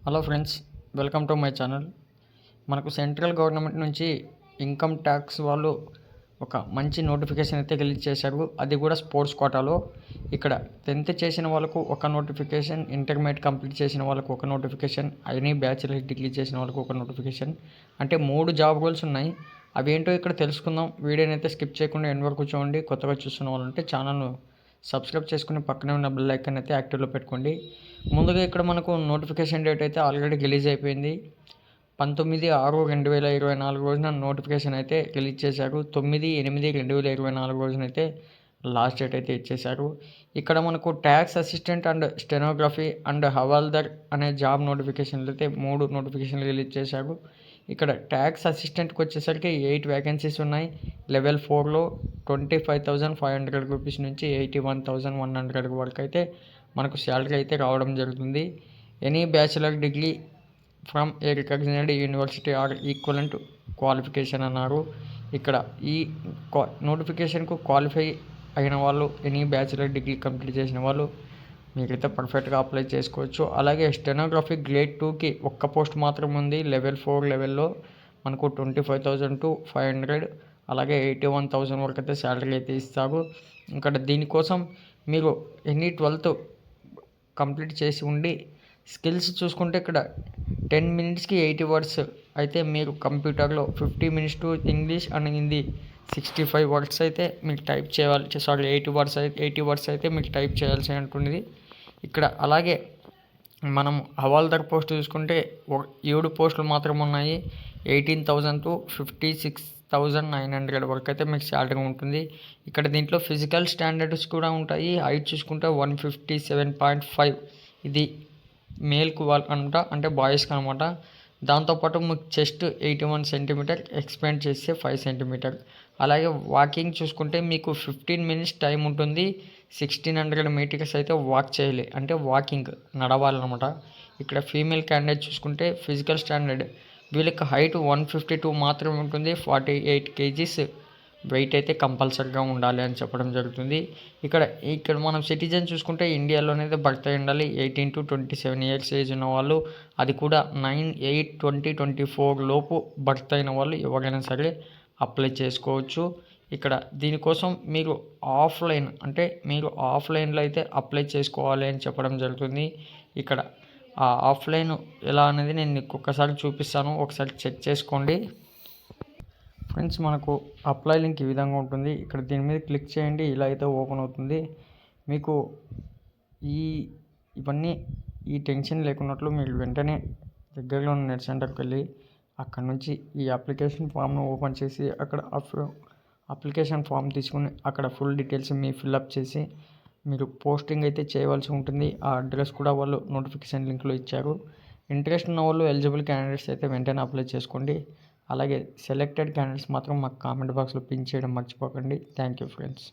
Hello friends, welcome to my channel. మనకు central government నుంచి income tax వాళ్ళు ఒక మంచి నోటిఫికేషన్ అయితే రిలీజ్ చేశారు. అది కూడా స్పోర్ట్స్ కోటాలో. ఇక్కడ 10th చేసిన వాళ్ళకు ఒక నోటిఫికేషన్, ఇంటర్మీడియట్ కంప్లీట్ చేసిన వాళ్ళకు ఒక నోటిఫికేషన్, ఎనీ బ్యాచిలర్ డిగ్రీ చేసిన వాళ్ళకు ఒక నోటిఫికేషన్. అంటే 3 జాబ్ రోల్స్ ఉన్నాయి. అవి ఏంటో ఇక్కడ తెలుసుకుందాం. వీడియోని అయితే స్కిప్ చేయకుండా ఎండ్ వరకు చూడండి. కొత్తగా చూస్తున్న వాళ్ళంటే ఛానల్ను సబ్స్క్రైబ్ చేసుకుని పక్కనే ఉన్న బెల్ ఐకాన్ అయితే యాక్టివ్లో పెట్టుకోండి. ముందుగా ఇక్కడ మనకు నోటిఫికేషన్ డేట్ అయితే ఆల్రెడీ రిలీజ్ అయిపోయింది. 19/6/2024 రోజున నోటిఫికేషన్ అయితే రిలీజ్ చేశారు. 9/8/2024 రోజున అయితే లాస్ట్ డేట్ అయితే ఇచ్చేశారు. ఇక్కడ మనకు tax assistant and stenography and హవాల్దార్ అనే జాబ్ నోటిఫికేషన్లు అయితే 3 నోటిఫికేషన్లు రిలీజ్ చేశారు. ఇక్కడ ట్యాక్స్ అసిస్టెంట్కి వచ్చేసరికి 8 వేకెన్సీస్ ఉన్నాయి. లెవెల్ 4లో 25,500 రూపీస్ నుంచి 81,100 వరకు అయితే మనకు శాలరీ అయితే రావడం జరుగుతుంది. Any bachelor degree from a recognized university or equivalent qualification అన్నారు. ఇక్కడ ఈ నోటిఫికేషన్కు క్వాలిఫై అయిన వాళ్ళు, ఎనీ బ్యాచిలర్ డిగ్రీ కంప్లీట్ చేసిన వాళ్ళు మీరైతే పర్ఫెక్ట్గా అప్లై చేసుకోవచ్చు. అలాగే స్టెనోగ్రఫీ గ్రేడ్ 2కి ఒక్క పోస్ట్ మాత్రం ఉంది. లెవెల్ 4 లెవెల్లో మనకు 25,000 to 500, అలాగే 81,000 వరకు అయితే శాలరీ అయితే ఇస్తారు. ఇక్కడ దీనికోసం మీరు ఎనీ 12th కంప్లీట్ చేసి ఉండి, స్కిల్స్ చూసుకుంటే ఇక్కడ 10 minutesకి 80 words అయితే మీరు కంప్యూటర్లో, 50 minutes to English and Hindi 65 words అయితే మీకు టైప్ చేయాలి. 80 words అయితే మీకు టైప్ చేయాల్సి ఉంటుంది ఇక్కడ. అలాగే మనం హవాల్దార్ పోస్ట్ చూసుకుంటే 7 పోస్టులు మాత్రం ఉన్నాయి. 18,000 to 56,900 వరకు అయితే మీకు శాలరీ ఉంటుంది. ఇక్కడ దీంట్లో ఫిజికల్ స్టాండర్డ్స్ కూడా ఉంటాయి. హైట్ చూసుకుంటే 157.5, ఇది మేల్కు వాళ్ళు అనమాట, అంటే బాయ్స్కి అనమాట. దాంతోపాటు మీకు చెస్ట్ 81 cm ఎక్స్పాండ్ చేస్తే 5 cm. అలాగే వాకింగ్ చూసుకుంటే మీకు 15 minutes టైం ఉంటుంది. 1,600 meters అయితే వాక్ చేయాలి, అంటే వాకింగ్ నడవాలన్నమాట. ఇక్కడ ఫీమేల్ క్యాండిడేట్ చూసుకుంటే ఫిజికల్ స్టాండర్డ్ వీళ్ళకి హైట్ 152 మాత్రమే ఉంటుంది. 48 kgs వెయిట్ అయితే కంపల్సరీగా ఉండాలి అని చెప్పడం జరుగుతుంది. ఇక్కడ మనం సిటిజన్ చూసుకుంటే ఇండియాలోనైతే బర్త్ అయి ఉండాలి. 18 to 27 years ఏజ్ ఉన్న వాళ్ళు, అది కూడా 9/8/2024 లోపు బర్త్ అయిన వాళ్ళు ఎవరైనా సరే అప్లై చేసుకోవచ్చు. ఇక్కడ దీనికోసం మీరు ఆఫ్లైన్లో అయితే అప్లై చేసుకోవాలి అని చెప్పడం జరుగుతుంది. ఇక్కడ ఆ ఆఫ్లైన్ ఎలా అనేది నేను మీకు ఒక్కసారి చూపిస్తాను, ఒకసారి చెక్ చేసుకోండి. ఫ్రెండ్స్, మనకు అప్లై లింక్ ఈ విధంగా ఉంటుంది. ఇక్కడ దీని మీద క్లిక్ చేయండి, ఇలా అయితే ఓపెన్ అవుతుంది. మీకు ఇవన్నీ ఈ టెన్షన్ లేకున్నట్లు మీరు వెంటనే దగ్గరలో ఉన్న నెట్ సెంటర్కి వెళ్ళి అక్కడ నుంచి ఈ అప్లికేషన్ ఫామ్ను ఓపెన్ చేసి అక్కడ అప్లికేషన్ ఫామ్ తీసుకుని అక్కడ ఫుల్ డీటెయిల్స్ మీ ఫిల్అప్ చేసి మీరు పోస్టింగ్ అయితే చేయవలసి ఉంటుంది. ఆ అడ్రస్ కూడా వాళ్ళు నోటిఫికేషన్ లింక్లో ఇచ్చారు. ఇంట్రెస్ట్ ఉన్న వాళ్ళు ఎలిజిబుల్ క్యాండిడేట్స్ అయితే వెంటనే అప్లై చేసుకోండి. అలాగే సెలెక్టెడ్ క్యాండిడేట్స్ మాత్రం మాకు కామెంట్ బాక్స్లో పిన్ చేయడం మర్చిపోకండి. Thank you friends.